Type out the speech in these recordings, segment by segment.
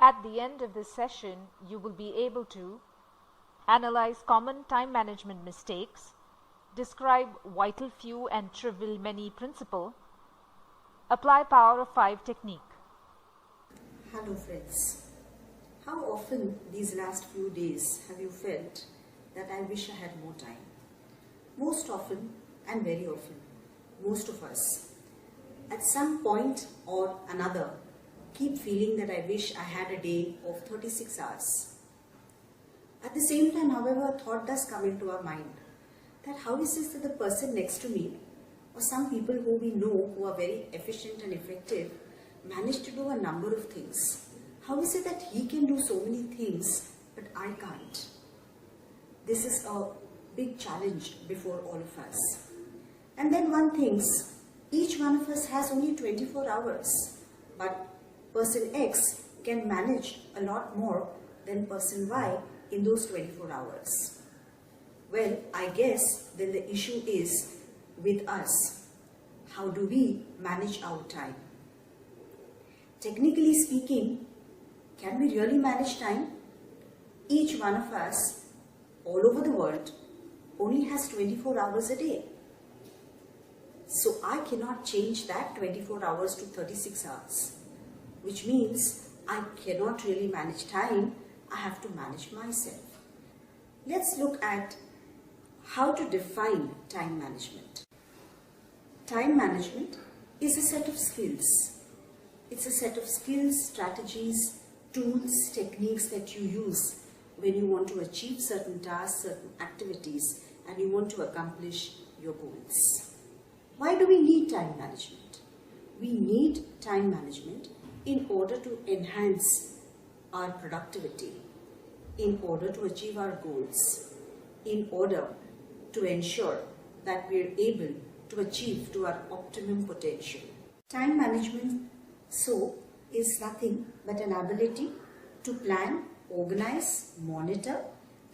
At the end of this session, you will be able to analyze common time management mistakes, describe vital few and trivial many principle, apply power of 5 technique. Hello friends. How often these last few days have you felt that I wish I had more time? Most often and very often, most of us, at some point or another, keep feeling that I wish I had a day of 36 hours. At the same time, however, a thought does come into our mind that how is it that the person next to me or some people who we know who are very efficient and effective manage to do a number of things. How is it that he can do so many things but I can't? This is a big challenge before all of us. And then one thinks each one of us has only 24 hours, but person X can manage a lot more than person Y in those 24 hours. Well, I guess then the issue is with us. How do we manage our time? Technically speaking, can we really manage time? Each one of us, all over the world, only has 24 hours a day. So I cannot change that 24 hours to 36 hours, which means I cannot really manage time. I have to manage myself. Let's look at how to define time management. Time management is a set of skills. It's a set of skills, strategies, tools, techniques that you use when you want to achieve certain tasks, certain activities, and you want to accomplish your goals. Why do we need time management? We need time management in order to enhance our productivity, in order to achieve our goals, in order to ensure that we are able to achieve to our optimum potential. Time management, so, is nothing but an ability to plan, organize, monitor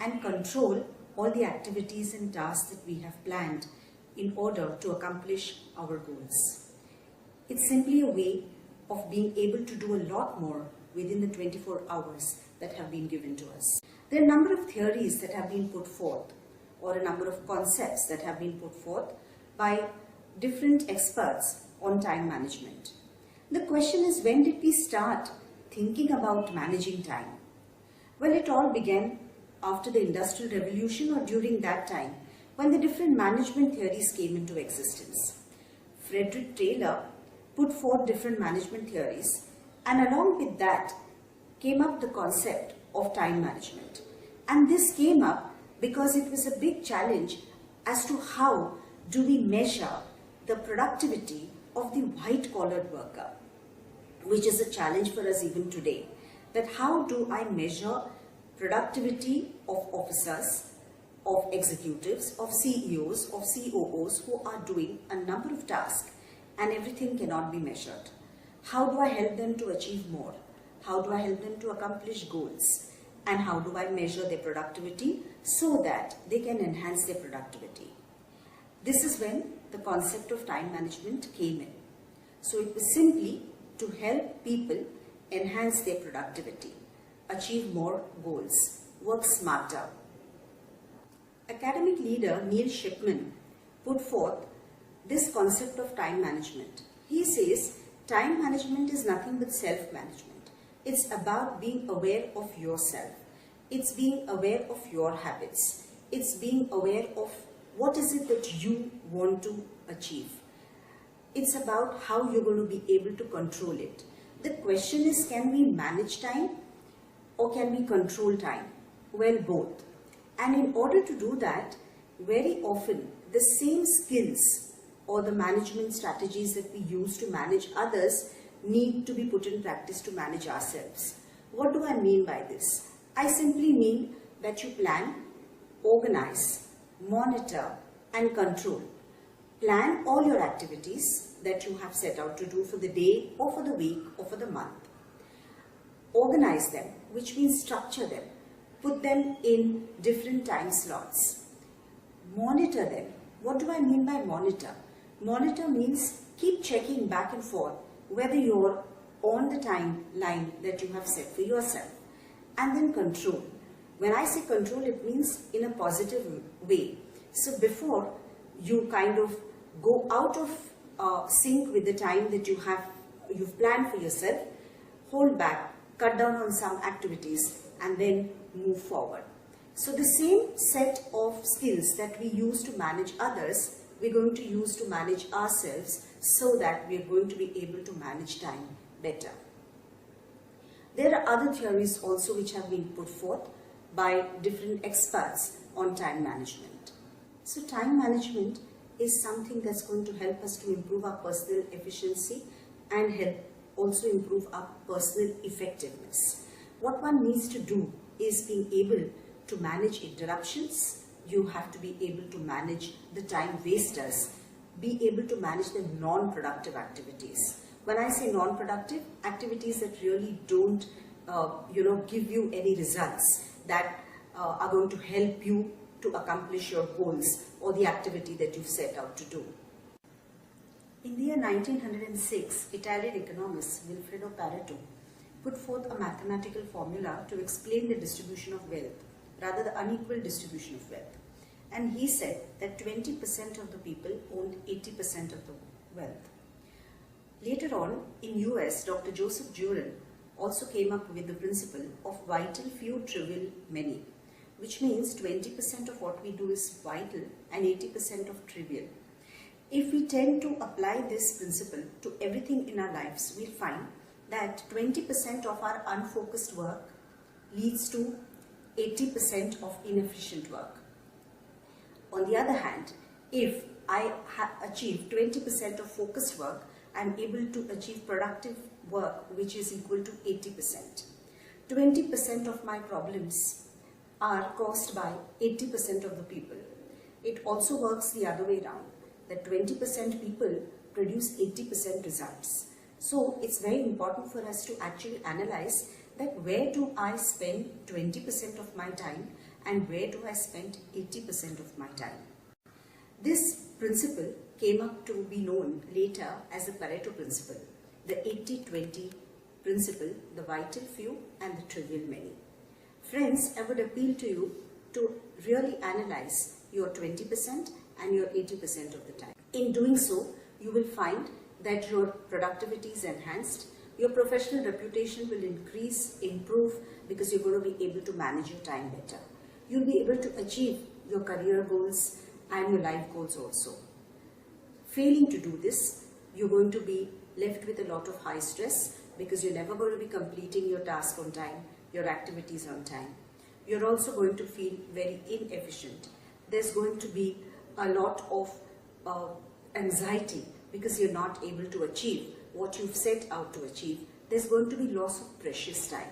and control all the activities and tasks that we have planned in order to accomplish our goals. It's simply a way of being able to do a lot more within the 24 hours that have been given to us. There are a number of theories that have been put forth, or a number of concepts that have been put forth by different experts on time management. The question is, when did we start thinking about managing time? Well, it all began after the Industrial Revolution or during that time when the different management theories came into existence. Frederick Taylor put forth different management theories, and along with that came up the concept of time management. And this came up because it was a big challenge as to how do we measure the productivity of the white-collared worker, which is a challenge for us even today. That how do I measure productivity of officers, of executives, of CEOs, of COOs who are doing a number of tasks and everything cannot be measured? How do I help them to achieve more? How do I help them to accomplish goals? And how do I measure their productivity so that they can enhance their productivity? This is when the concept of time management came in. So it was simply to help people enhance their productivity, achieve more goals, work smarter. Academic leader Neil Shipman put forth this concept of time management. He says time management is nothing but self-management. It's about being aware of yourself. It's being aware of your habits. It's being aware of what is it that you want to achieve. It's about how you're going to be able to control it. The question is, can we manage time or can we control time? Well, both. And in order to do that, very often the same skills or the management strategies that we use to manage others need to be put in practice to manage ourselves. What do I mean by this? I simply mean that you plan, organize, monitor and control. Plan all your activities that you have set out to do for the day or for the week or for the month. Organize them, which means structure them. Put them in different time slots. Monitor them. What do I mean by monitor? Monitor means keep checking back and forth whether you're on the timeline that you have set for yourself. And then control. When I say control, it means in a positive way. So before you kind of go out of sync with the time that you've planned for yourself, hold back, cut down on some activities, and then move forward. So the same set of skills that we use to manage others, we're going to use to manage ourselves, so that we're going to be able to manage time better. There are other theories also which have been put forth by different experts on time management. So time management is something that's going to help us to improve our personal efficiency and help also improve our personal effectiveness. What one needs to do is being able to manage interruptions. You have to be able to manage the time wasters, be able to manage the non-productive activities. When I say non-productive, activities that really don't give you any results that are going to help you to accomplish your goals or the activity that you've set out to do. In the year 1906, Italian economist Vilfredo Pareto put forth a mathematical formula to explain the distribution of wealth, rather the unequal distribution of wealth. And he said that 20% of the people owned 80% of the wealth. Later on, in US, Dr. Joseph Juran also came up with the principle of vital few, trivial many, which means 20% of what we do is vital and 80% of trivial. If we tend to apply this principle to everything in our lives, we'll find that 20% of our unfocused work leads to 80% of inefficient work. On the other hand, if I achieve 20% of focused work, I'm able to achieve productive work which is equal to 80%. 20% of my problems are caused by 80% of the people. It also works the other way around, that 20% people produce 80% results. So it's very important for us to actually analyze that where do I spend 20% of my time and where do I spend 80% of my time. This principle came up to be known later as the Pareto principle, the 80-20 principle, the vital few and the trivial many. Friends, I would appeal to you to really analyze your 20% and your 80% of the time. In doing so, you will find that your productivity is enhanced, your professional reputation will increase, improve, because you're going to be able to manage your time better. You'll be able to achieve your career goals and your life goals also. Failing to do this, you're going to be left with a lot of high stress because you're never going to be completing your task on time, your activities on time. You're also going to feel very inefficient. There's going to be a lot of anxiety because you're not able to achieve what you've set out to achieve. There's going to be loss of precious time.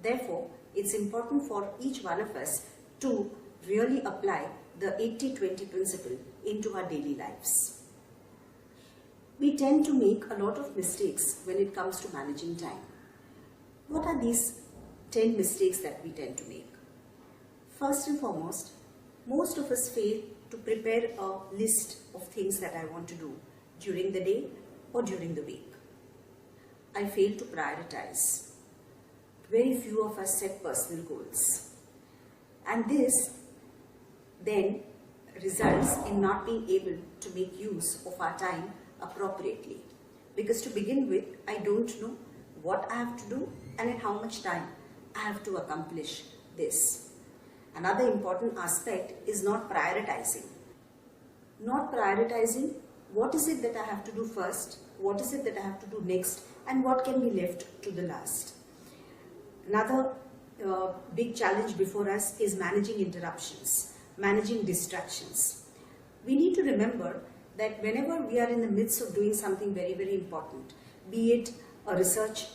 Therefore, it's important for each one of us to really apply the 80-20 principle into our daily lives. We tend to make a lot of mistakes when it comes to managing time. What are these 10 mistakes that we tend to make? First and foremost, most of us fail to prepare a list of things that I want to do during the day or during the week. I fail to prioritize. Very few of us set personal goals. And this then results in not being able to make use of our time appropriately. Because to begin with, I don't know what I have to do and in how much time I have to accomplish this. Another important aspect is not prioritizing. Not prioritizing what is it that I have to do first, what is it that I have to do next, and what can be left to the last. Another big challenge before us is managing interruptions, managing distractions. We need to remember that whenever we are in the midst of doing something very, very important, be it a research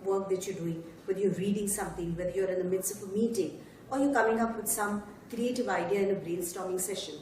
work that you're doing, whether you're reading something, whether you're in the midst of a meeting, or you're coming up with some creative idea in a brainstorming session,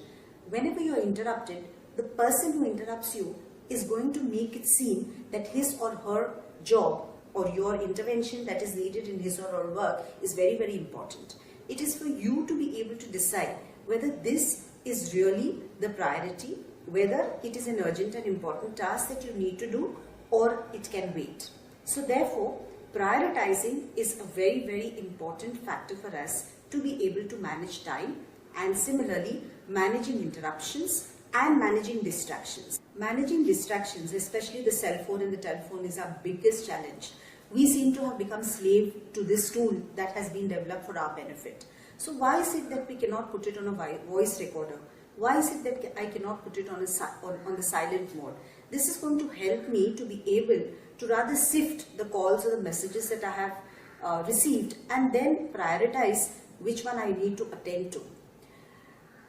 whenever you're interrupted, the person who interrupts you is going to make it seem that his or her job or your intervention that is needed in his or her work is very, very important. It is for you to be able to decide whether this is really the priority, whether it is an urgent and important task that you need to do, or it can wait. So therefore, prioritizing is a very, very important factor for us to be able to manage time, and similarly managing interruptions and managing distractions. Managing distractions, especially the cell phone and the telephone, is our biggest challenge. We seem to have become slave to this tool that has been developed for our benefit. So why is it that we cannot put it on a voice recorder? Why is it that I cannot put it on the silent mode? This is going to help me to be able to rather sift the calls or the messages that I have received, and then prioritize which one I need to attend to.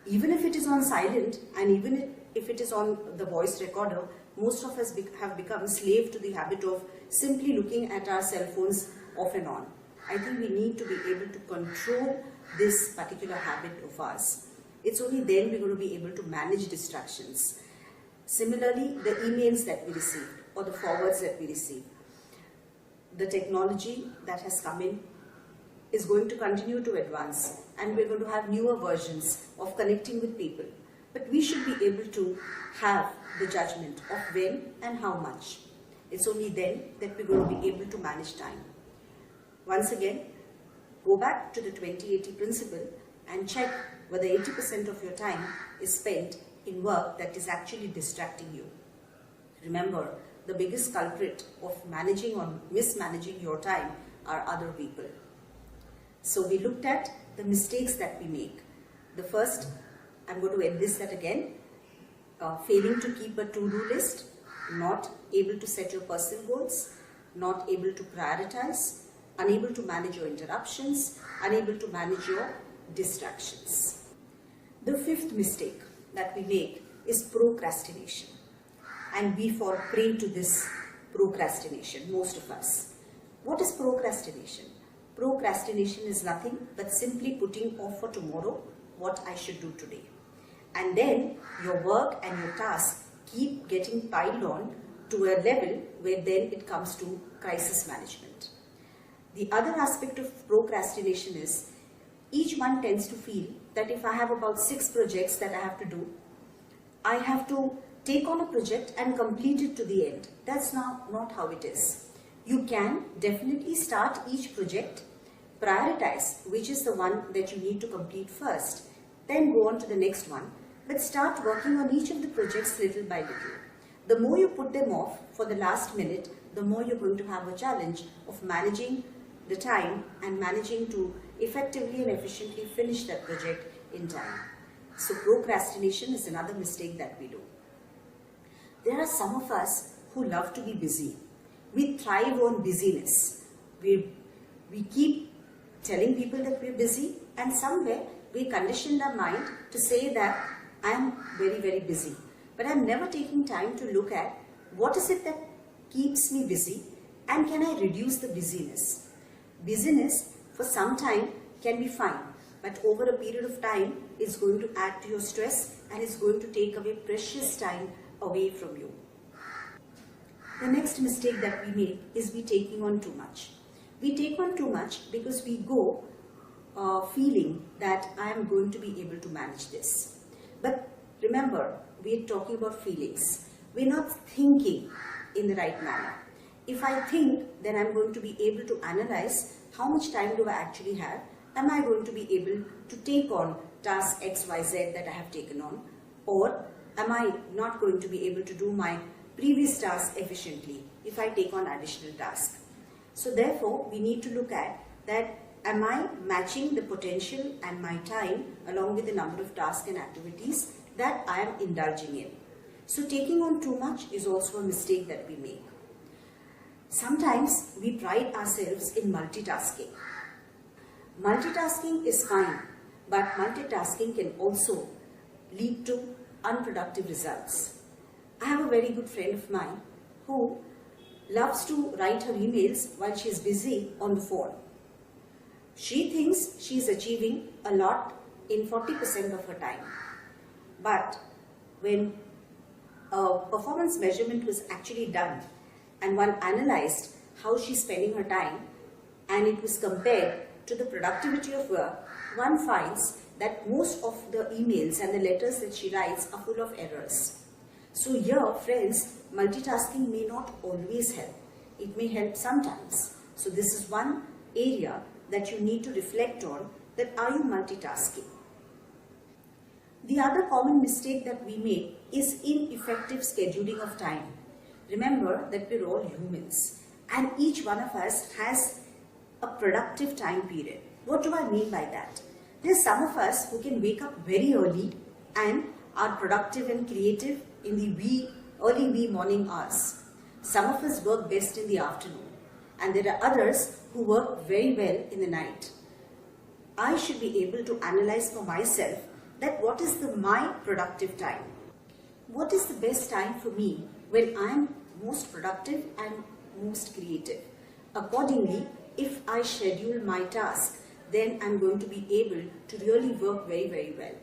Even if it is on silent, and even if it is on the voice recorder, most of us have become slave to the habit of simply looking at our cell phones off and on. I think we need to be able to control this particular habit of ours. It's only then we're going to be able to manage distractions. Similarly, the emails that we receive or the forwards that we receive. The technology that has come in is going to continue to advance, and we're going to have newer versions of connecting with people. But we should be able to have the judgment of when and how much. It's only then that we're going to be able to manage time. Once again, go back to the 20-80 principle and check whether 80% of your time is spent in work that is actually distracting you. Remember, the biggest culprit of managing or mismanaging your time are other people. So we looked at the mistakes that we make. The first, I'm going to enlist that again, failing to keep a to-do list, not able to set your personal goals, not able to prioritize, unable to manage your interruptions, unable to manage your distractions. The fifth mistake that we make is procrastination. And we fall prey to this procrastination, most of us. What is procrastination? Procrastination is nothing but simply putting off for tomorrow what I should do today. And then your work and your tasks keep getting piled on to a level where then it comes to crisis management. The other aspect of procrastination is each one tends to feel that if I have about 6 projects that I have to do, I have to take on a project and complete it to the end. That's not how it is. You can definitely start each project, prioritize which is the one that you need to complete first, then go on to the next one, but start working on each of the projects little by little. The more you put them off for the last minute, the more you're going to have a challenge of managing the time and managing to effectively and efficiently finish that project in time. So procrastination is another mistake that we do. There are some of us who love to be busy. We thrive on busyness. We keep telling people that we're busy, and somewhere we conditioned our mind to say that I'm very, very busy. But I'm never taking time to look at what is it that keeps me busy and can I reduce the busyness. Busyness for some time can be fine, but over a period of time is going to add to your stress and is going to take away precious time away from you. The next mistake that we make is we taking on too much. We take on too much because we go feeling that I am going to be able to manage this. But remember, we are talking about feelings. We're not thinking in the right manner. If I think, then I'm going to be able to analyze how much time do I actually have. Am I going to be able to take on task X, Y, Z that I have taken on? Or am I not going to be able to do my previous task efficiently if I take on additional tasks? So therefore, we need to look at that, am I matching the potential and my time along with the number of tasks and activities that I am indulging in. So taking on too much is also a mistake that we make. Sometimes we pride ourselves in multitasking. Multitasking is fine, but multitasking can also lead to unproductive results. I have a very good friend of mine who loves to write her emails while she is busy on the phone. She thinks she is achieving a lot in 40% of her time. But when a performance measurement was actually done and one analyzed how she's spending her time and it was compared to the productivity of work, one finds that most of the emails and the letters that she writes are full of errors. So here, friends, multitasking may not always help. it may help sometimes. So this is one area that you need to reflect on, that are you multitasking? The other common mistake that we make is ineffective scheduling of time. Remember that we're all humans and each one of us has a productive time period. What do I mean by that? There's some of us who can wake up very early and are productive and creative in the early wee morning hours. Some of us work best in the afternoon, and there are others who work very well in the night. I should be able to analyze for myself that what is my productive time. What is the best time for me when I am most productive and most creative? Accordingly, if I schedule my task, then I'm going to be able to really work very, very well.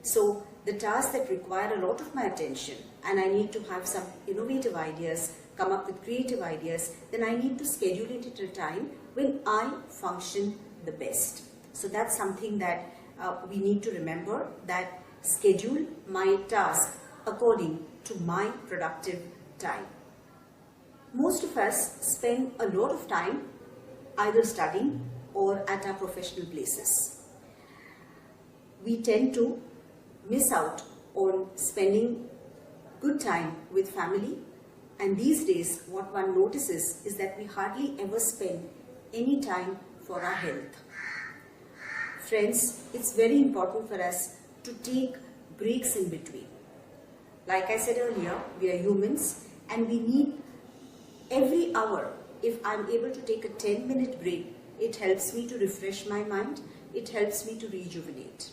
So the tasks that require a lot of my attention and I need to have some innovative ideas, come up with creative ideas, then I need to schedule it at a time when I function the best. So that's something that we need to remember, that schedule my task according to my productive time. Most of us spend a lot of time either studying or at our professional places. We tend to miss out on spending good time with family, and these days what one notices is that we hardly ever spend any time for our health. Friends, it's very important for us to take breaks in between. Like I said earlier, we are humans and we need every hour. If I'm able to take a 10-minute break, it helps me to refresh my mind, it helps me to rejuvenate.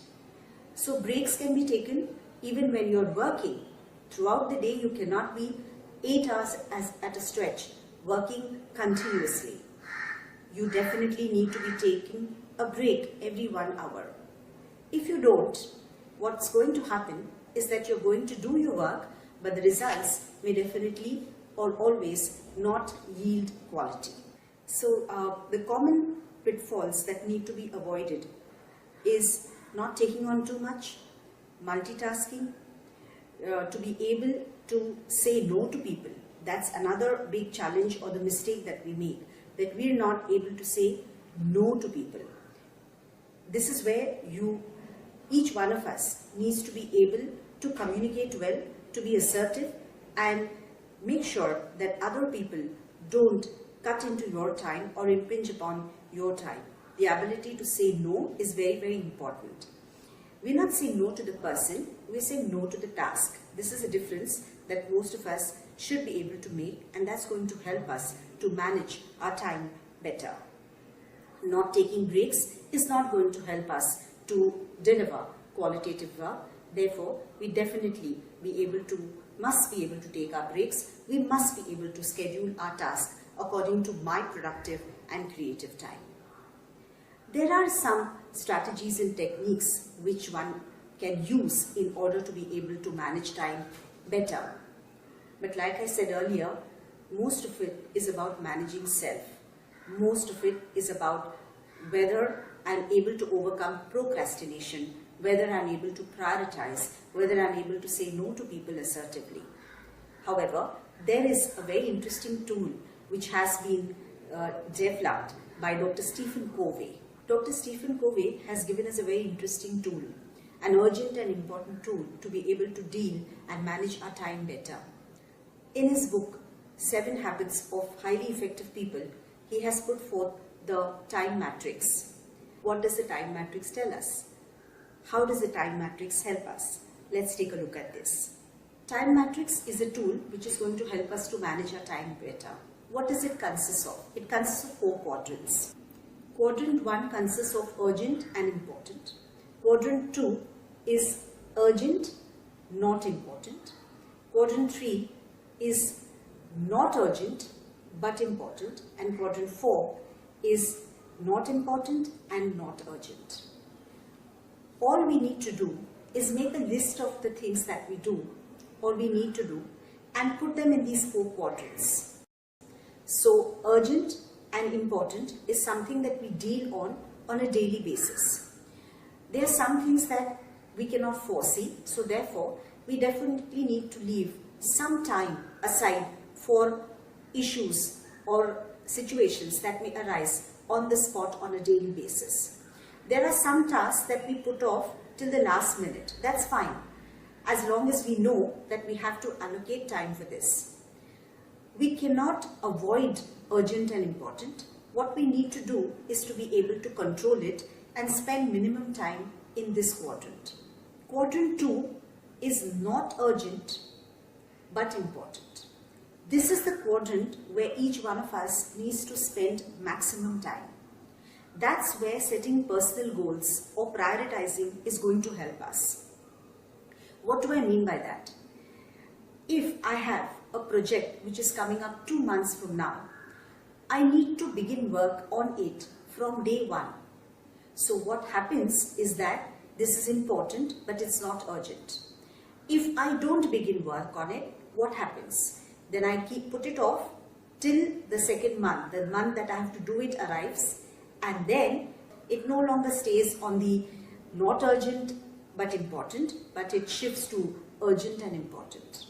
So breaks can be taken even when you're working. Throughout the day, you cannot be 8 hours at a stretch working continuously. You definitely need to be taking a break every 1 hour. If you don't, what's going to happen is that you're going to do your work, but the results may definitely or always not yield quality. So the common pitfalls that need to be avoided is not taking on too much, multitasking, to be able to say no to people. That's another big challenge or the mistake that we make, that we're not able to say no to people. This is where each one of us needs to be able to communicate well, to be assertive and make sure that other people don't cut into your time or impinge upon your time. The ability to say no is very, very important. We're not saying no to the person, we're saying no to the task. This is a difference that most of us should be able to make, and that's going to help us to manage our time better. Not taking breaks is not going to help us to deliver qualitative work. Therefore, we definitely must be able to take our breaks. We must be able to schedule our tasks according to my productive and creative time. There are some strategies and techniques which one can use in order to be able to manage time better. But like I said earlier, most of it is about managing self. Most of it is about whether I'm able to overcome procrastination, whether I'm able to prioritize, whether I'm able to say no to people assertively. However, there is a very interesting tool which has been developed by Dr. Stephen Covey. Dr. Stephen Covey has given us a very interesting tool, an urgent and important tool to be able to deal and manage our time better. In his book, 7 Habits of Highly Effective People, he has put forth the time matrix. What does the time matrix tell us? How does the time matrix help us? Let's take a look at this. Time matrix is a tool which is going to help us to manage our time better. What does it consist of? It consists of 4 quadrants. Quadrant 1 consists of urgent and important. Quadrant 2 is urgent, not important. Quadrant 3 is not urgent but important, and quadrant 4 is not important and not urgent. All we need to do is make a list of the things that we do or we need to do and put them in these 4 quadrants. So urgent and important is something that we deal on a daily basis. There are some things that we cannot foresee, so therefore we definitely need to leave some time aside for issues or situations that may arise on the spot on a daily basis. There are some tasks that we put off till the last minute. That's fine, as long as we know that we have to allocate time for this. We cannot avoid urgent and important. What we need to do is to be able to control it and spend minimum time in this quadrant. Quadrant 2 is not urgent but important. This is the quadrant where each one of us needs to spend maximum time. That's where setting personal goals or prioritizing is going to help us. What do I mean by that? If I have a project which is coming up 2 months from now, I need to begin work on it from day 1. So what happens is that this is important but it's not urgent. If I don't begin work on it, what happens? Then I put it off till the second month, the month that I have to do it arrives, and then it no longer stays on the not urgent but important, but it shifts to urgent and important.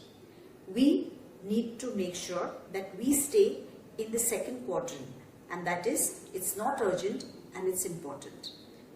We need to make sure that we stay in the second quadrant, and that is, it's not urgent and it's important.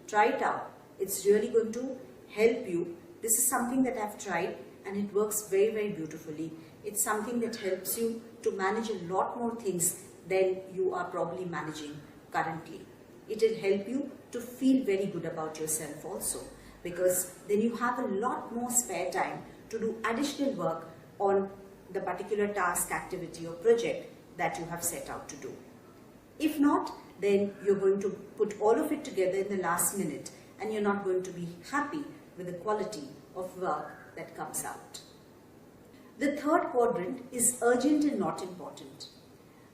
Try it out. It's really going to help you. This is something that I've tried and it works very, very beautifully. It's something that helps you to manage a lot more things than you are probably managing currently. It will help you to feel very good about yourself also, because then you have a lot more spare time to do additional work on the particular task, activity or project that you have set out to do. If not, then you're going to put all of it together in the last minute and you're not going to be happy with the quality of work that comes out. The third quadrant is urgent and not important.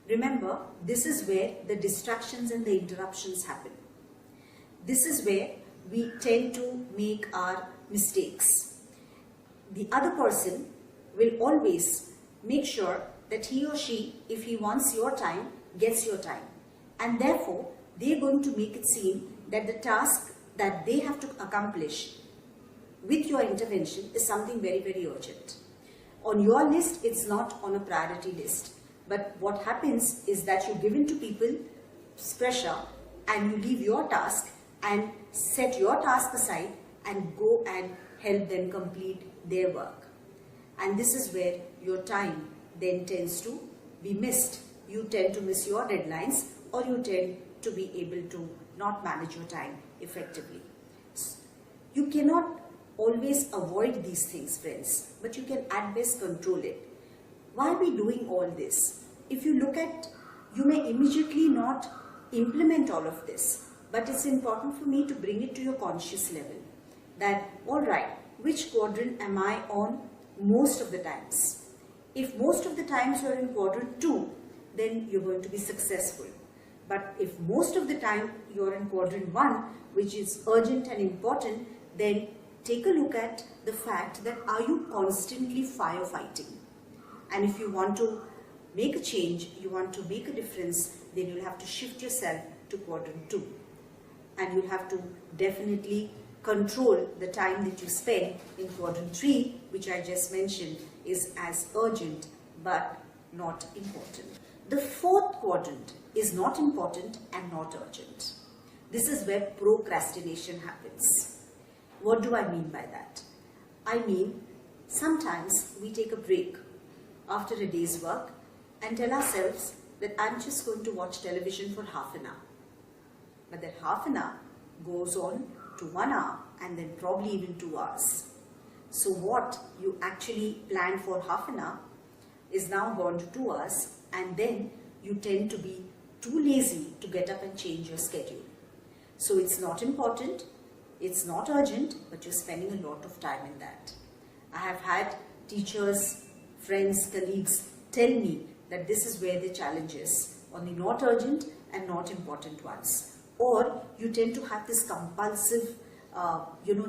Remember, this is where the distractions and the interruptions happen. This is where we tend to make our mistakes. The other person will always make sure that he or she, if he wants your time, gets your time. And therefore, they are going to make it seem that the task that they have to accomplish with your intervention is something very, very urgent. On your list, it's not on a priority list. But what happens is that you give in to people's pressure and you leave your task and set your task aside and go and help them complete their work. And this is where your time then tends to be missed. You tend to miss your deadlines, or you tend to be able to not manage your time effectively. You cannot always avoid these things, friends, but you can at best control it. Why are we doing all this? If you look at, you may immediately not implement all of this, but it's important for me to bring it to your conscious level. That, all right, which quadrant am I on most of the times? If most of the times you're in quadrant 2, then you're going to be successful. But if most of the time you're in quadrant 1, which is urgent and important, then take a look at the fact that are you constantly firefighting? And if you want to make a change, you want to make a difference, then you'll have to shift yourself to quadrant 2. And you'll have to definitely control the time that you spend in quadrant 3, which I just mentioned is as urgent but not important. The fourth quadrant is not important and not urgent. This is where procrastination happens. What do I mean by that? I mean, sometimes we take a break after a day's work and tell ourselves that I'm just going to watch television for half an hour. But that half an hour goes on to 1 hour and then probably even 2 hours. So what you actually planned for half an hour is now gone to 2 hours, and then you tend to be too lazy to get up and change your schedule. So it's not important, it's not urgent, but you're spending a lot of time in that. I have had teachers, friends, colleagues tell me that this is where the challenge is, on the not urgent and not important ones. Or you tend to have this compulsive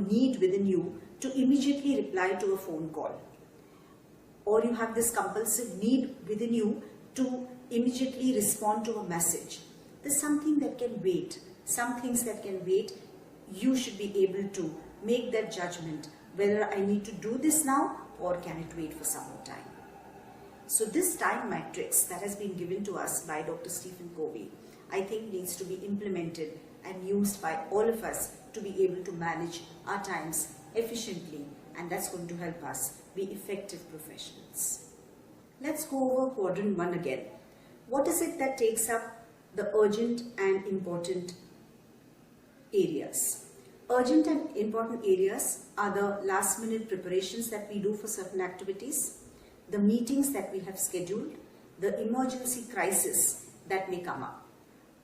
need within you to immediately reply to a phone call. Or you have this compulsive need within you to immediately respond to a message. There's something that can wait. Some things that can wait, you should be able to make that judgment whether I need to do this now or can it wait for some more time. So this time matrix that has been given to us by Dr. Stephen Covey, I think needs to be implemented and used by all of us to be able to manage our times efficiently, and that's going to help us be effective professionals. Let's go over quadrant 1 again. What is it that takes up the urgent and important areas? Urgent and important areas are the last minute preparations that we do for certain activities, the meetings that we have scheduled, the emergency crisis that may come up.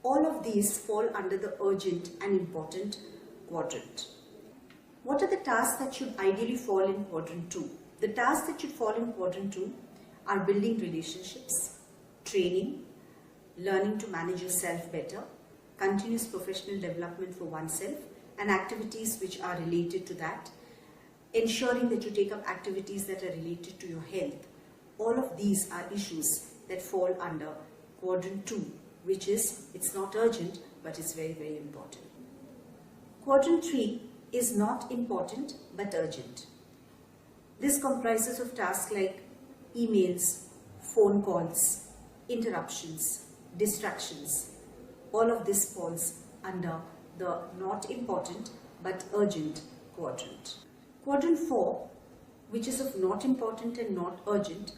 All of these fall under the urgent and important quadrant. What are the tasks that should ideally fall in quadrant 2? The tasks that should fall in quadrant 2 are building relationships, training, learning to manage yourself better, continuous professional development for oneself, and activities which are related to that, ensuring that you take up activities that are related to your health. All of these are issues that fall under quadrant 2, which is, it's not urgent, but it's very, very important. Quadrant 3 is not important, but urgent. This comprises of tasks like emails, phone calls, interruptions, distractions. All of this falls under the not important but urgent quadrant. Quadrant 4, which is of not important and not urgent,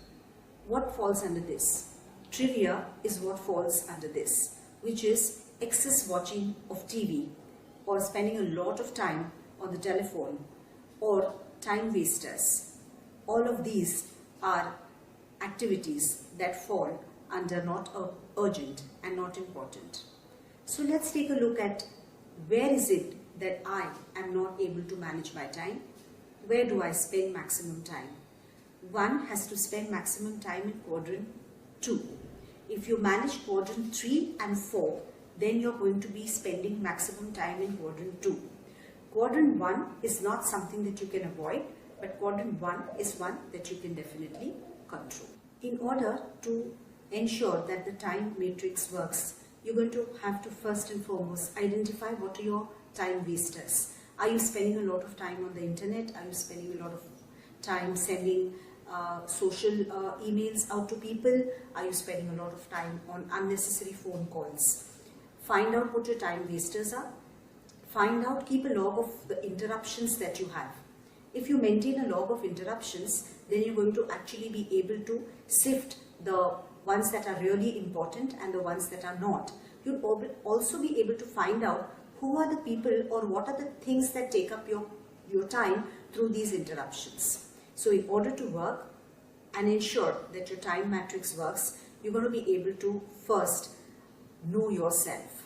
what falls under this? Trivia is what falls under this, which is excess watching of TV or spending a lot of time on the telephone or time wasters. All of these are activities that fall under not urgent and not important. So let's take a look at where is it that I am not able to manage my time? Where do I spend maximum time? One has to spend maximum time in quadrant 2. If you manage quadrant 3 and 4, then you're going to be spending maximum time in quadrant 2. Quadrant 1 is not something that you can avoid, but quadrant 1 is one that you can definitely control. In order to ensure that the time matrix works, you're going to have to first and foremost identify what are your time wasters. Are you spending a lot of time on the internet? Are you spending a lot of time sending social emails out to people? Are you spending a lot of time on unnecessary phone calls? Find out what your time wasters are. Find out, keep a log of the interruptions that you have. If you maintain a log of interruptions, then you're going to actually be able to sift the ones that are really important and the ones that are not. You'll also be able to find out who are the people or what are the things that take up your time through these interruptions. So in order to work and ensure that your time matrix works, you're going to be able to first know yourself.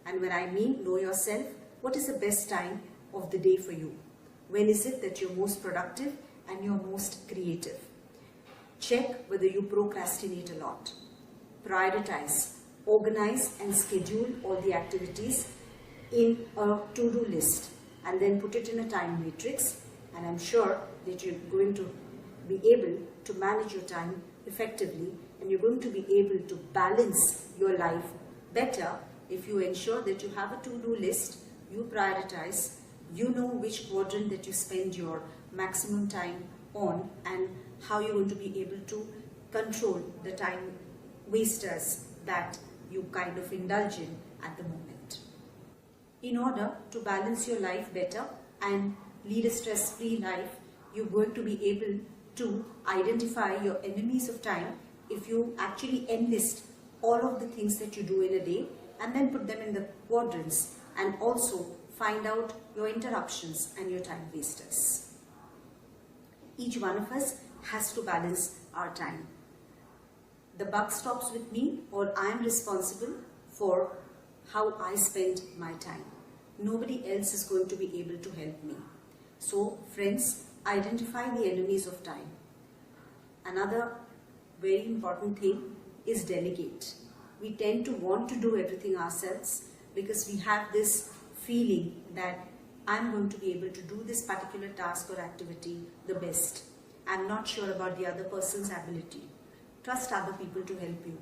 And when I mean know yourself, what is the best time of the day for you? When is it that you're most productive and you're most creative? Check whether you procrastinate a lot. Prioritize, organize and schedule all the activities in a to-do list and then put it in a time matrix, and I'm sure that you're going to be able to manage your time effectively and you're going to be able to balance your life better if you ensure that you have a to-do list, you prioritize, you know which quadrant that you spend your maximum time on and how you're going to be able to control the time wasters that you kind of indulge in at the moment. In order to balance your life better and lead a stress-free life, you're going to be able to identify your enemies of time if you actually enlist all of the things that you do in a day and then put them in the quadrants, and also find out your interruptions and your time wasters. Each one of us has to balance our time. The buck stops with me, or I am responsible for how I spend my time. Nobody else is going to be able to help me. So friends, identify the enemies of time. Another very important thing is delegate. We tend to want to do everything ourselves because we have this feeling that I'm going to be able to do this particular task or activity the best. I'm not sure about the other person's ability. Trust other people to help you.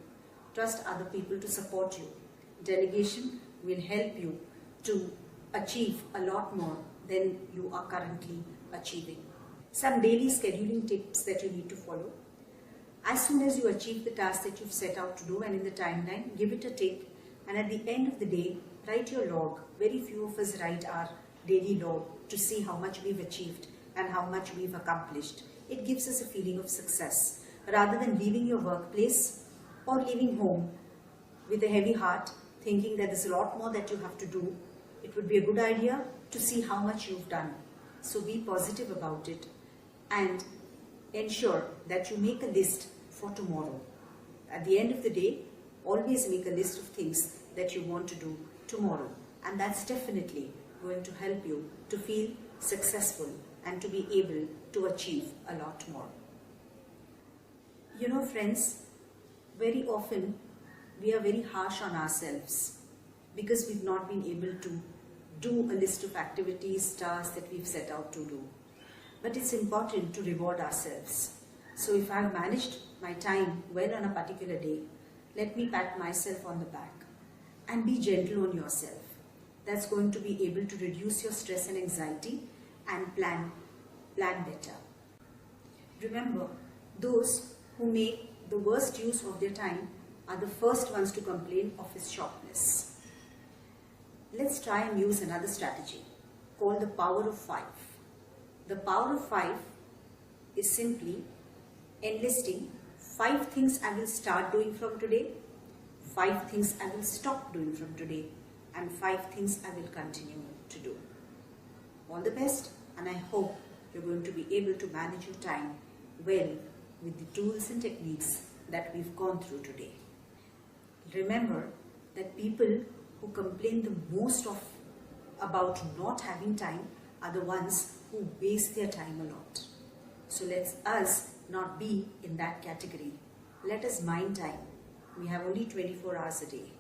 Trust other people to support you. Delegation will help you to achieve a lot more than you are currently achieving. Some daily scheduling tips that you need to follow. As soon as you achieve the task that you've set out to do and in the timeline, give it a tick, and at the end of the day, write your log. Very few of us write our daily log to see how much we've achieved and how much we've accomplished. It gives us a feeling of success. Rather than leaving your workplace or leaving home with a heavy heart, thinking that there's a lot more that you have to do, it would be a good idea to see how much you've done. So be positive about it and ensure that you make a list for tomorrow. At the end of the day, always make a list of things that you want to do tomorrow, and that's definitely going to help you to feel successful and to be able to achieve a lot more. You know, friends, very often we are very harsh on ourselves because we've not been able to do a list of activities, tasks that we've set out to do. But it's important to reward ourselves. So if I've managed my time well on a particular day, let me pat myself on the back and be gentle on yourself. That's going to be able to reduce your stress and anxiety and plan better. Remember, those who make the worst use of their time are the first ones to complain of its shortness. Let's try and use another strategy called the power of 5. The power of 5 is simply enlisting 5 things I will start doing from today, 5 things I will stop doing from today, and 5 things I will continue to do. All the best, and I hope you're going to be able to manage your time well with the tools and techniques that we've gone through today. Remember that people who complain the most about not having time are the ones who waste their time a lot. So let us not be in that category. Let us mind time. We have only 24 hours a day.